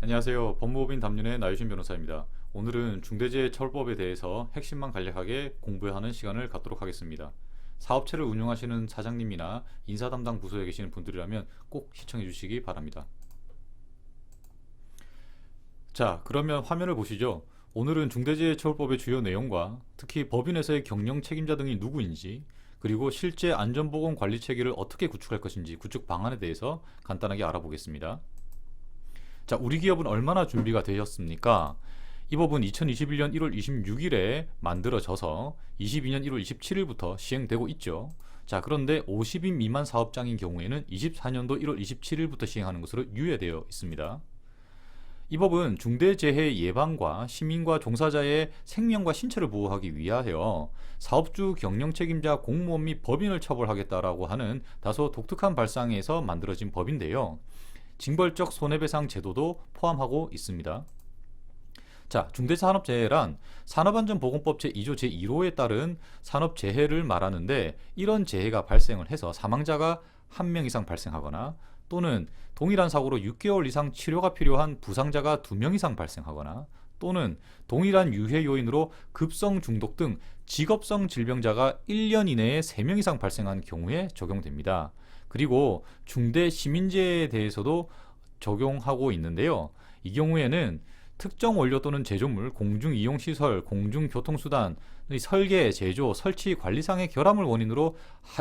안녕하세요. 법무법인 담윤의 나유신 변호사입니다. 오늘은 중대재해처벌법에 대해서 핵심만 간략하게 공부하는 시간을 갖도록 하겠습니다. 사업체를 운영하시는 사장님이나 인사 담당 부서에 계시는 분들이라면 꼭 시청해 주시기 바랍니다. 자, 그러면 화면을 보시죠. 오늘은 중대재해처벌법의 주요 내용과 특히 법인에서의 경영 책임자 등이 누구인지, 그리고 실제 안전보건 관리 체계를 어떻게 구축할 것인지 구축 방안에 대해서 간단하게 알아보겠습니다. 자, 우리 기업은 얼마나 준비가 되셨습니까? 이 법은 2021년 1월 26일에 만들어져서 22년 1월 27일부터 시행되고 있죠. 자, 그런데 50인 미만 사업장인 경우에는 24년도 1월 27일부터 시행하는 것으로 유예되어 있습니다. 이 법은 중대재해 예방과 시민과 종사자의 생명과 신체를 보호하기 위하여 사업주, 경영책임자, 공무원 및 법인을 처벌하겠다라고 하는 다소 독특한 발상에서 만들어진 법인데요. 징벌적 손해배상 제도도 포함하고 있습니다. 자, 중대산업재해란 산업안전보건법 제2조 제1호에 따른 산업재해를 말하는데, 이런 재해가 발생을 해서 사망자가 1명 이상 발생하거나 또는 동일한 사고로 6개월 이상 치료가 필요한 부상자가 2명 이상 발생하거나 또는 동일한 유해 요인으로 급성 중독 등 직업성 질병자가 1년 이내에 3명 이상 발생한 경우에 적용됩니다. 그리고 중대 시민재해에 대해서도 적용하고 있는데요. 이 경우에는 특정 원료 또는 제조물, 공중이용시설, 공중교통수단의 설계, 제조, 설치, 관리상의 결함을 원인으로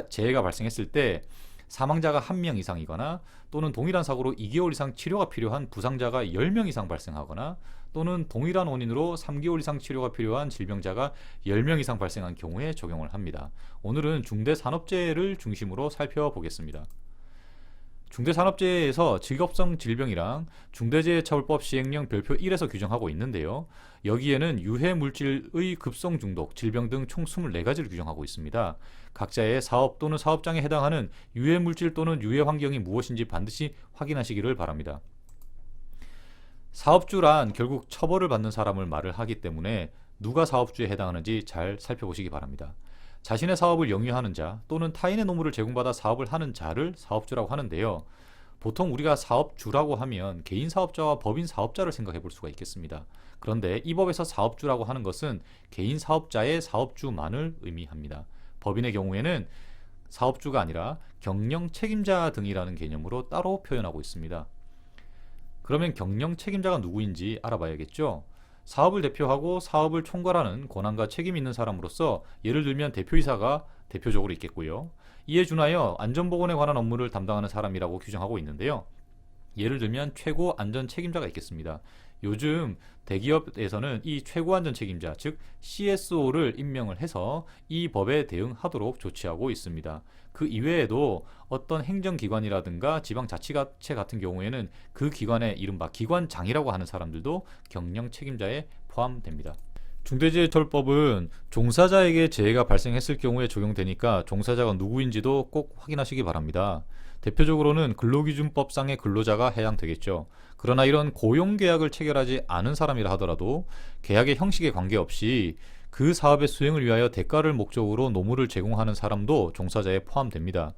재해가 발생했을 때 사망자가 1명 이상이거나 또는 동일한 사고로 2개월 이상 치료가 필요한 부상자가 10명 이상 발생하거나 또는 동일한 원인으로 3개월 이상 치료가 필요한 질병자가 10명 이상 발생한 경우에 적용을 합니다. 오늘은 중대산업재해를 중심으로 살펴보겠습니다. 중대산업재해에서 직업성 질병이랑 중대재해처벌법 시행령 별표 1에서 규정하고 있는데요. 여기에는 유해물질의 급성 중독, 질병 등 총 24가지를 규정하고 있습니다. 각자의 사업 또는 사업장에 해당하는 유해물질 또는 유해환경이 무엇인지 반드시 확인하시기를 바랍니다. 사업주란 결국 처벌을 받는 사람을 말을 하기 때문에 누가 사업주에 해당하는지 잘 살펴보시기 바랍니다. 자신의 사업을 영위하는 자 또는 타인의 노무를 제공받아 사업을 하는 자를 사업주라고 하는데요. 보통 우리가 사업주라고 하면 개인 사업자와 법인 사업자를 생각해 볼 수가 있겠습니다. 그런데 이 법에서 사업주라고 하는 것은 개인 사업자의 사업주만을 의미합니다. 법인의 경우에는 사업주가 아니라 경영 책임자 등이라는 개념으로 따로 표현하고 있습니다. 그러면 경영 책임자가 누구인지 알아봐야겠죠. 사업을 대표하고 사업을 총괄하는 권한과 책임 있는 사람으로서 예를 들면 대표이사가 대표적으로 있겠고요. 이에 준하여 안전보건에 관한 업무를 담당하는 사람이라고 규정하고 있는데요. 예를 들면 최고 안전 책임자가 있겠습니다. 요즘 대기업에서는 이 최고 안전 책임자, 즉 CSO를 임명을 해서 이 법에 대응하도록 조치하고 있습니다. 그 이외에도 어떤 행정기관이라든가 지방자치단체 같은 경우에는 그 기관의 이른바 기관장이라고 하는 사람들도 경영 책임자에 포함됩니다. 중대재해처벌법은 종사자에게 재해가 발생했을 경우에 적용되니까 종사자가 누구인지도 꼭 확인하시기 바랍니다. 대표적으로는 근로기준법상의 근로자가 해당되겠죠. 그러나 이런 고용계약을 체결하지 않은 사람이라 하더라도 계약의 형식에 관계없이 그 사업의 수행을 위하여 대가를 목적으로 노무를 제공하는 사람도 종사자에 포함됩니다.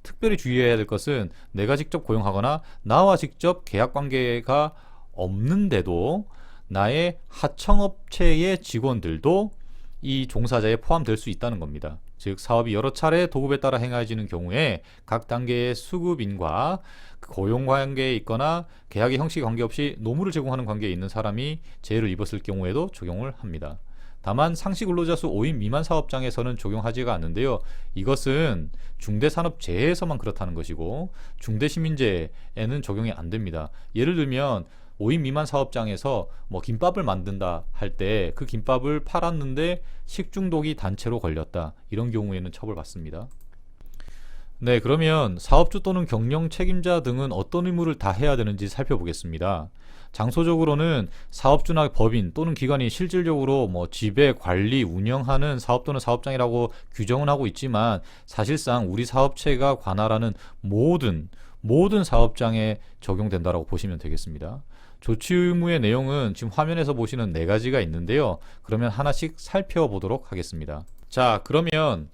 특별히 주의해야 될 것은 내가 직접 고용하거나 나와 직접 계약관계가 없는데도 나의 하청업체의 직원들도 이 종사자에 포함될 수 있다는 겁니다. 즉 사업이 여러 차례 도급에 따라 행해지는 경우에 각 단계의 수급인과 고용관계에 있거나 계약의 형식에 관계없이 노무를 제공하는 관계에 있는 사람이 재해를 입었을 경우에도 적용을 합니다. 다만 상시 근로자 수 5인 미만 사업장에서는 적용하지가 않는데요. 이것은 중대산업재해에서만 그렇다는 것이고 중대시민재해에는 적용이 안 됩니다. 예를 들면 5인 미만 사업장에서 김밥을 만든다 할 때 그 김밥을 팔았는데 식중독이 단체로 걸렸다. 이런 경우에는 처벌받습니다. 네, 그러면 사업주 또는 경영 책임자 등은 어떤 의무를 다 해야 되는지 살펴보겠습니다. 장소적으로는 사업주나 법인 또는 기관이 실질적으로 지배, 관리, 운영하는 사업 또는 사업장이라고 규정은 하고 있지만 사실상 우리 사업체가 관할하는 모든 사업장에 적용된다고 보시면 되겠습니다. 조치 의무의 내용은 지금 화면에서 보시는 4가지가 있는데요. 그러면 하나씩 살펴보도록 하겠습니다. 자, 그러면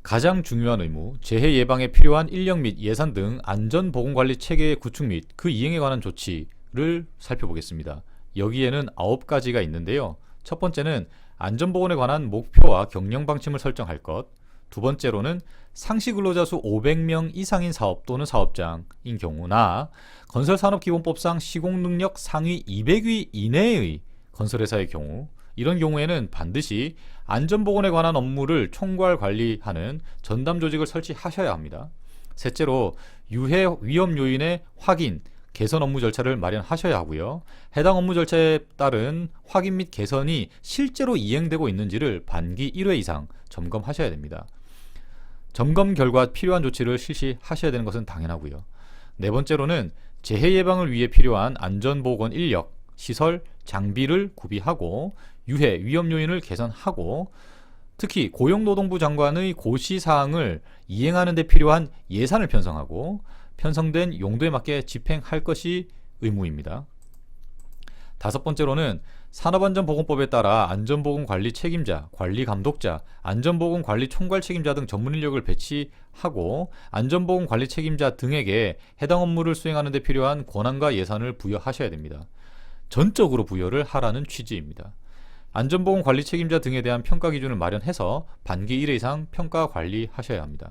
가장 중요한 의무, 재해 예방에 필요한 인력 및 예산 등 안전보건관리 체계의 구축 및 그 이행에 관한 조치를 살펴보겠습니다. 여기에는 9가지가 있는데요. 첫 번째는 안전보건에 관한 목표와 경영 방침을 설정할 것. 두 번째로는 상시 근로자 수 500명 이상인 사업 또는 사업장인 경우나 건설산업기본법상 시공능력 상위 200위 이내의 건설회사의 경우, 이런 경우에는 반드시 안전보건에 관한 업무를 총괄 관리하는 전담 조직을 설치하셔야 합니다. 셋째로 유해 위험 요인의 확인, 개선 업무 절차를 마련하셔야 하고요. 해당 업무 절차에 따른 확인 및 개선이 실제로 이행되고 있는지를 반기 1회 이상 점검하셔야 됩니다. 점검 결과 필요한 조치를 실시하셔야 되는 것은 당연하고요. 네 번째로는 재해 예방을 위해 필요한 안전보건 인력, 시설, 장비를 구비하고 유해, 위험 요인을 개선하고 특히 고용노동부 장관의 고시사항을 이행하는 데 필요한 예산을 편성하고 편성된 용도에 맞게 집행할 것이 의무입니다. 다섯 번째로는 산업안전보건법에 따라 안전보건관리 책임자, 관리감독자, 안전보건관리 총괄 책임자 등 전문 인력을 배치하고 안전보건관리 책임자 등에게 해당 업무를 수행하는 데 필요한 권한과 예산을 부여하셔야 됩니다. 전적으로 부여를 하라는 취지입니다. 안전보건관리 책임자 등에 대한 평가 기준을 마련해서 반기 1회 이상 평가 관리하셔야 합니다.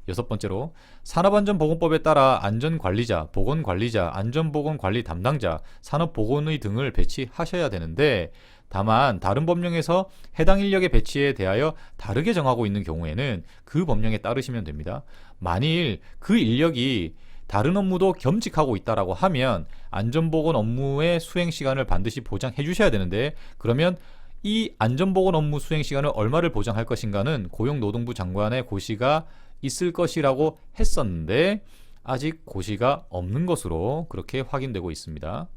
여섯 번째로 산업안전보건법에 따라 안전관리자, 보건관리자, 안전보건관리 담당자, 산업보건의 등을 배치하셔야 되는데 다만 다른 법령에서 해당 인력의 배치에 대하여 다르게 정하고 있는 경우에는 그 법령에 따르시면 됩니다. 만일 그 인력이 다른 업무도 겸직하고 있다라고 하면 안전보건 업무의 수행 시간을 반드시 보장해 주셔야 되는데 그러면 이 안전보건 업무 수행 시간을 얼마를 보장할 것인가는 고용노동부 장관의 고시가 있을 것이라고 했었는데 아직 고시가 없는 것으로 그렇게 확인되고 있습니다.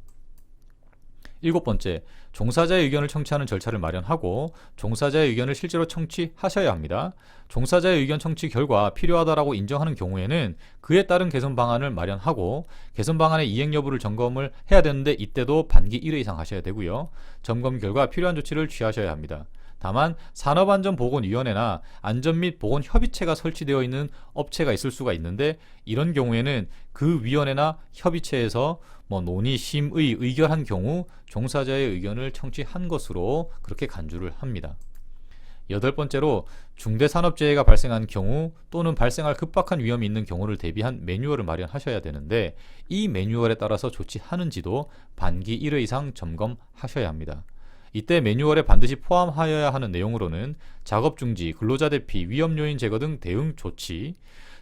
일곱 번째, 종사자의 의견을 청취하는 절차를 마련하고 종사자의 의견을 실제로 청취하셔야 합니다. 종사자의 의견 청취 결과 필요하다라고 인정하는 경우에는 그에 따른 개선 방안을 마련하고 개선 방안의 이행 여부를 점검을 해야 되는데 이때도 반기 1회 이상 하셔야 되고요. 점검 결과 필요한 조치를 취하셔야 합니다. 다만 산업안전보건위원회나 안전 및 보건 협의체가 설치되어 있는 업체가 있을 수가 있는데 이런 경우에는 그 위원회나 협의체에서 논의, 심의, 의결한 경우 종사자의 의견을 청취한 것으로 그렇게 간주를 합니다. 여덟 번째로 중대산업재해가 발생한 경우 또는 발생할 급박한 위험이 있는 경우를 대비한 매뉴얼을 마련하셔야 되는데 이 매뉴얼에 따라서 조치하는지도 반기 1회 이상 점검하셔야 합니다. 이때 매뉴얼에 반드시 포함하여야 하는 내용으로는 작업 중지, 근로자 대피, 위험 요인 제거 등 대응 조치,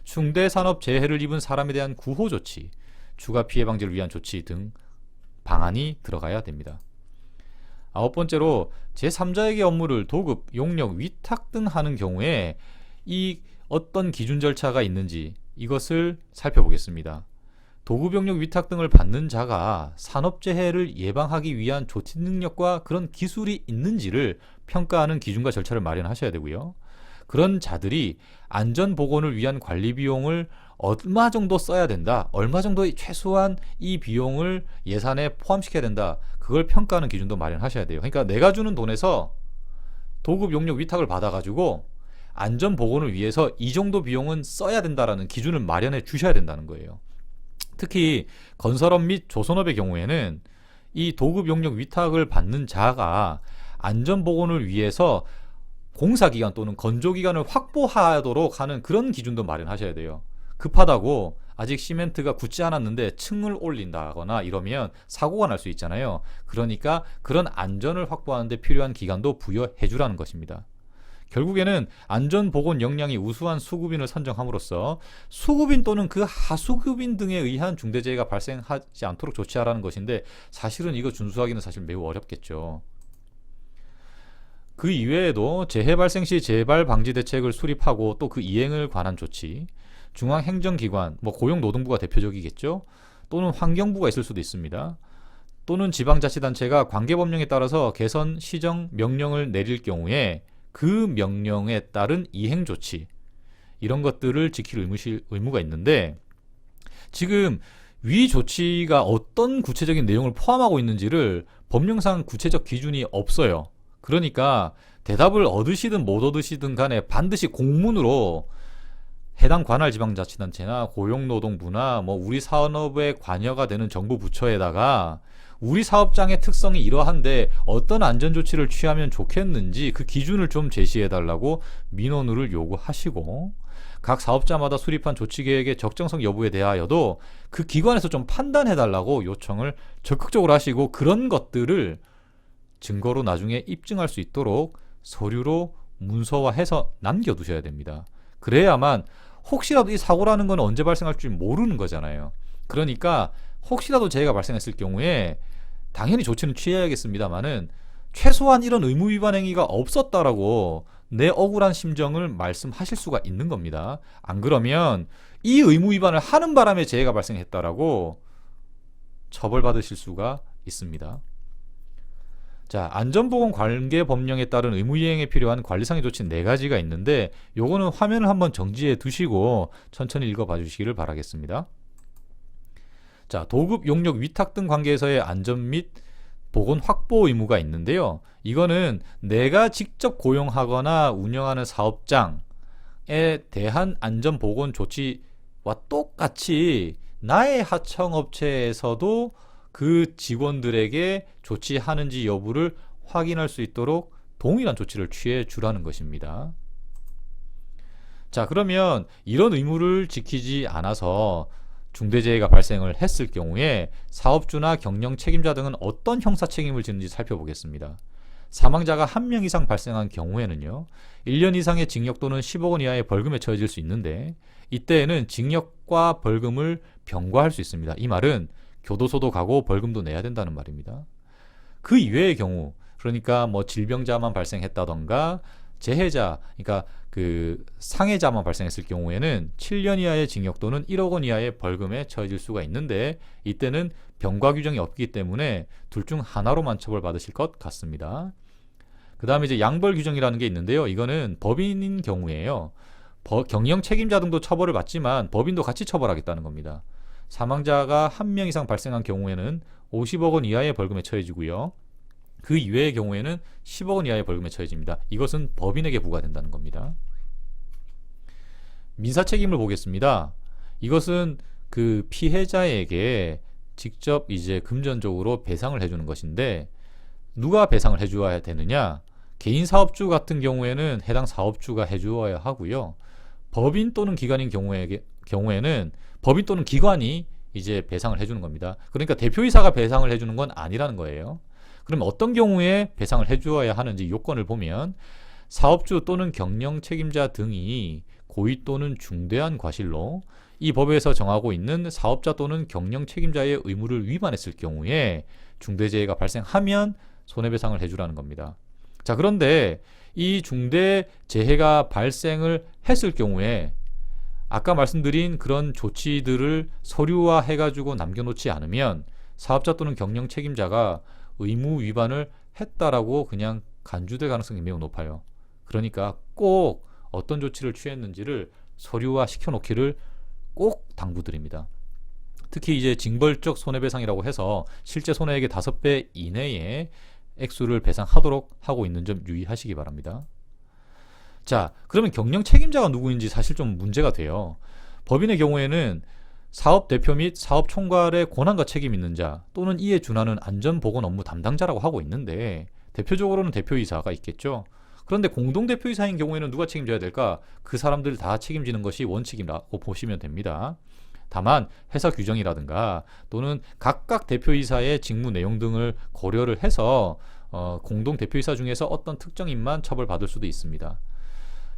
중대산업 재해를 입은 사람에 대한 구호 조치, 추가 피해 방지를 위한 조치 등 방안이 들어가야 됩니다. 아홉 번째로 제3자에게 업무를 도급, 용역, 위탁 등 하는 경우에 이 어떤 기준 절차가 있는지 이것을 살펴보겠습니다. 도급용역 위탁 등을 받는 자가 산업재해를 예방하기 위한 조치 능력과 그런 기술이 있는지를 평가하는 기준과 절차를 마련하셔야 되고요. 그런 자들이 안전보건을 위한 관리 비용을 얼마 정도 써야 된다, 얼마 정도의 최소한 이 비용을 예산에 포함시켜야 된다, 그걸 평가하는 기준도 마련하셔야 돼요. 그러니까 내가 주는 돈에서 도급용역 위탁을 받아가지고 안전보건을 위해서 이 정도 비용은 써야 된다라는 기준을 마련해 주셔야 된다는 거예요. 특히 건설업 및 조선업의 경우에는 이 도급 용역 위탁을 받는 자가 안전보건을 위해서 공사기간 또는 건조기간을 확보하도록 하는 그런 기준도 마련하셔야 돼요. 급하다고 아직 시멘트가 굳지 않았는데 층을 올린다거나 이러면 사고가 날 수 있잖아요. 그러니까 그런 안전을 확보하는 데 필요한 기간도 부여해 주라는 것입니다. 결국에는 안전보건 역량이 우수한 수급인을 선정함으로써 수급인 또는 그 하수급인 등에 의한 중대재해가 발생하지 않도록 조치하라는 것인데 사실은 이거 준수하기는 사실 매우 어렵겠죠. 그 이외에도 재해 발생 시 재발 방지 대책을 수립하고 또 그 이행을 관한 조치, 중앙행정기관, 고용노동부가 대표적이겠죠. 또는 환경부가 있을 수도 있습니다. 또는 지방자치단체가 관계법령에 따라서 개선 시정 명령을 내릴 경우에 그 명령에 따른 이행 조치, 이런 것들을 지킬 의무가 있는데 지금 위 조치가 어떤 구체적인 내용을 포함하고 있는지를 법령상 구체적 기준이 없어요. 그러니까 대답을 얻으시든 못 얻으시든 간에 반드시 공문으로 해당 관할 지방자치단체나 고용노동부나 뭐 우리 산업에 관여가 되는 정부 부처에다가 우리 사업장의 특성이 이러한데 어떤 안전조치를 취하면 좋겠는지 그 기준을 좀 제시해달라고 민원을 요구하시고, 각 사업자마다 수립한 조치계획의 적정성 여부에 대하여도 그 기관에서 좀 판단해달라고 요청을 적극적으로 하시고, 그런 것들을 증거로 나중에 입증할 수 있도록 서류로 문서화해서 남겨두셔야 됩니다. 그래야만 혹시라도 이 사고라는 건 언제 발생할 줄 모르는 거잖아요. 그러니까 혹시라도 재해가 발생했을 경우에 당연히 조치는 취해야겠습니다만은 최소한 이런 의무 위반 행위가 없었다라고 내 억울한 심정을 말씀하실 수가 있는 겁니다. 안 그러면 이 의무 위반을 하는 바람에 재해가 발생했다라고 처벌받으실 수가 있습니다. 자, 안전보건 관계 법령에 따른 의무이행에 필요한 관리상의 조치 4가지가 있는데, 요거는 화면을 한번 정지해 두시고 천천히 읽어봐 주시기를 바라겠습니다. 자, 도급, 용역, 위탁 등 관계에서의 안전 및 보건 확보 의무가 있는데요. 이거는 내가 직접 고용하거나 운영하는 사업장에 대한 안전보건 조치와 똑같이 나의 하청업체에서도 그 직원들에게 조치하는지 여부를 확인할 수 있도록 동일한 조치를 취해 주라는 것입니다. 자, 그러면 이런 의무를 지키지 않아서 중대재해가 발생을 했을 경우에 사업주나 경영 책임자 등은 어떤 형사 책임을 지는지 살펴보겠습니다. 사망자가 1명 이상 발생한 경우에는요, 1년 이상의 징역 또는 10억 원 이하의 벌금에 처해질 수 있는데, 이때에는 징역과 벌금을 병과할 수 있습니다. 이 말은 교도소도 가고 벌금도 내야 된다는 말입니다. 그 이외의 경우, 그러니까 뭐 질병자만 발생했다던가 재해자, 그러니까 그 상해자만 발생했을 경우에는 7년 이하의 징역 또는 1억 원 이하의 벌금에 처해질 수가 있는데, 이때는 병과 규정이 없기 때문에 둘 중 하나로만 처벌받으실 것 같습니다. 그 다음에 이제 양벌 규정이라는 게 있는데요. 이거는 법인인 경우에요, 경영 책임자 등도 처벌을 받지만 법인도 같이 처벌하겠다는 겁니다. 사망자가 1명 이상 발생한 경우에는 50억 원 이하의 벌금에 처해지고요. 그 이외의 경우에는 10억 원 이하의 벌금에 처해집니다. 이것은 법인에게 부과된다는 겁니다. 민사 책임을 보겠습니다. 이것은 그 피해자에게 직접 이제 금전적으로 배상을 해주는 것인데, 누가 배상을 해주어야 되느냐? 개인 사업주 같은 경우에는 해당 사업주가 해주어야 하고요. 법인 또는 기관인 경우에는 법인 또는 기관이 이제 배상을 해주는 겁니다. 그러니까 대표이사가 배상을 해주는 건 아니라는 거예요. 그럼 어떤 경우에 배상을 해주어야 하는지 요건을 보면, 사업주 또는 경영 책임자 등이 고의 또는 중대한 과실로 이 법에서 정하고 있는 사업자 또는 경영 책임자의 의무를 위반했을 경우에 중대재해가 발생하면 손해배상을 해주라는 겁니다. 자, 그런데 이 중대재해가 발생을 했을 경우에 아까 말씀드린 그런 조치들을 서류화해가지고 남겨놓지 않으면 사업자 또는 경영 책임자가 의무 위반을 했다라고 그냥 간주될 가능성이 매우 높아요. 그러니까 꼭 어떤 조치를 취했는지를 서류화 시켜놓기를 꼭 당부드립니다. 특히 이제 징벌적 손해배상이라고 해서 실제 손해액의 5배 이내의 액수를 배상하도록 하고 있는 점 유의하시기 바랍니다. 자, 그러면 경영 책임자가 누구인지 사실 좀 문제가 돼요. 법인의 경우에는 사업 대표 및 사업 총괄의 권한과 책임 있는 자 또는 이에 준하는 안전보건 업무 담당자라고 하고 있는데, 대표적으로는 대표이사가 있겠죠. 그런데 공동대표이사인 경우에는 누가 책임져야 될까? 그 사람들 다 책임지는 것이 원칙이라고 보시면 됩니다. 다만 회사 규정이라든가 또는 각각 대표이사의 직무 내용 등을 고려를 해서 공동대표이사 중에서 어떤 특정인만 처벌받을 수도 있습니다.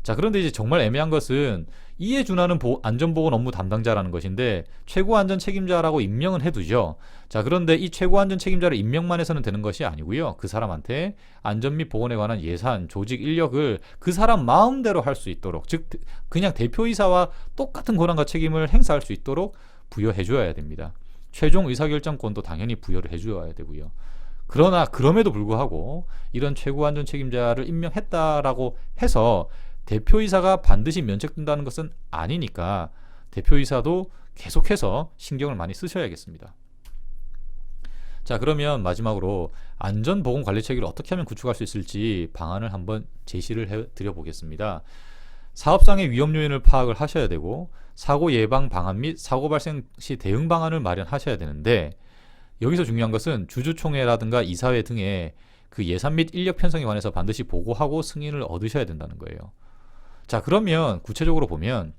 자, 그런데 이제 정말 애매한 것은 이에 준하는 안전보건 업무 담당자라는 것인데 최고안전 책임자라고 임명은 해두죠. 자, 그런데 이 최고안전 책임자를 임명만 해서는 되는 것이 아니고요. 그 사람한테 안전 및 보건에 관한 예산, 조직, 인력을 그 사람 마음대로 할 수 있도록, 즉 그냥 대표이사와 똑같은 권한과 책임을 행사할 수 있도록 부여해 줘야 됩니다. 최종 의사결정권도 당연히 부여를 해 줘야 되고요. 그러나 그럼에도 불구하고 이런 최고안전 책임자를 임명했다라고 해서 대표이사가 반드시 면책된다는 것은 아니니까 대표이사도 계속해서 신경을 많이 쓰셔야겠습니다. 자, 그러면 마지막으로 안전보건관리체계를 어떻게 하면 구축할 수 있을지 방안을 한번 제시를 해드려 보겠습니다. 사업상의 위험 요인을 파악을 하셔야 되고 사고 예방 방안 및 사고 발생 시 대응 방안을 마련하셔야 되는데, 여기서 중요한 것은 주주총회라든가 이사회 등의 그 예산 및 인력 편성에 관해서 반드시 보고하고 승인을 얻으셔야 된다는 거예요. 자, 그러면 구체적으로 보면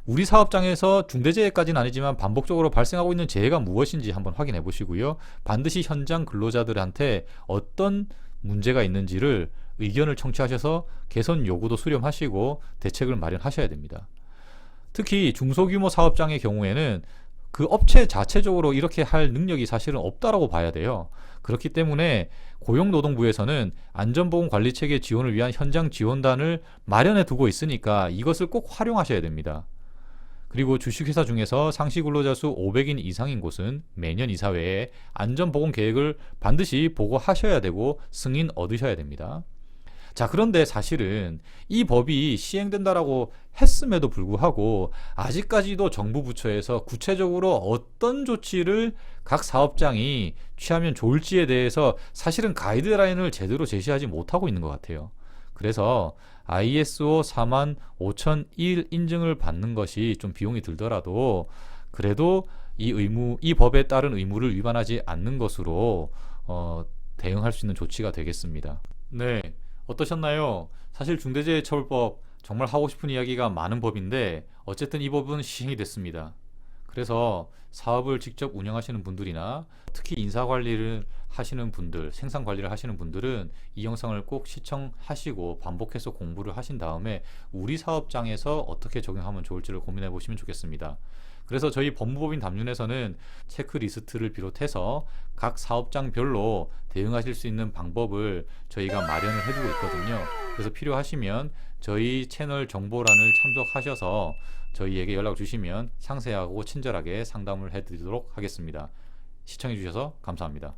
우리 사업장에서 중대재해까지는 아니지만 반복적으로 발생하고 있는 재해가 무엇인지 한번 확인해 보시고요. 반드시 현장 근로자들한테 어떤 문제가 있는지를 의견을 청취하셔서 개선 요구도 수렴하시고 대책을 마련하셔야 됩니다. 특히 중소규모 사업장의 경우에는 그 업체 자체적으로 이렇게 할 능력이 사실은 없다라고 봐야 돼요. 그렇기 때문에 고용노동부에서는 안전보건관리체계 지원을 위한 현장 지원단을 마련해 두고 있으니까 이것을 꼭 활용하셔야 됩니다. 그리고 주식회사 중에서 상시 근로자 수 500인 이상인 곳은 매년 이사회에 안전보건 계획을 반드시 보고하셔야 되고 승인 얻으셔야 됩니다. 자, 그런데 사실은 이 법이 시행된다라고 했음에도 불구하고 아직까지도 정부 부처에서 구체적으로 어떤 조치를 각 사업장이 취하면 좋을지에 대해서 사실은 가이드라인을 제대로 제시하지 못하고 있는 것 같아요. 그래서 ISO 45001 인증을 받는 것이 좀 비용이 들더라도 그래도 이 법에 따른 의무를 위반하지 않는 것으로 대응할 수 있는 조치가 되겠습니다. 네, 어떠셨나요? 사실 중대재해처벌법 정말 하고 싶은 이야기가 많은 법인데 어쨌든 이 법은 시행이 됐습니다. 그래서 사업을 직접 운영하시는 분들이나 특히 인사관리를 하시는 분들, 생산관리를 하시는 분들은 이 영상을 꼭 시청하시고 반복해서 공부를 하신 다음에 우리 사업장에서 어떻게 적용하면 좋을지를 고민해 보시면 좋겠습니다. 그래서 저희 법무법인 담륜에서는 체크리스트를 비롯해서 각 사업장별로 대응하실 수 있는 방법을 저희가 마련을 해두고 있거든요. 그래서 필요하시면 저희 채널 정보란을 참조하셔서 저희에게 연락 주시면 상세하고 친절하게 상담을 해드리도록 하겠습니다. 시청해 주셔서 감사합니다.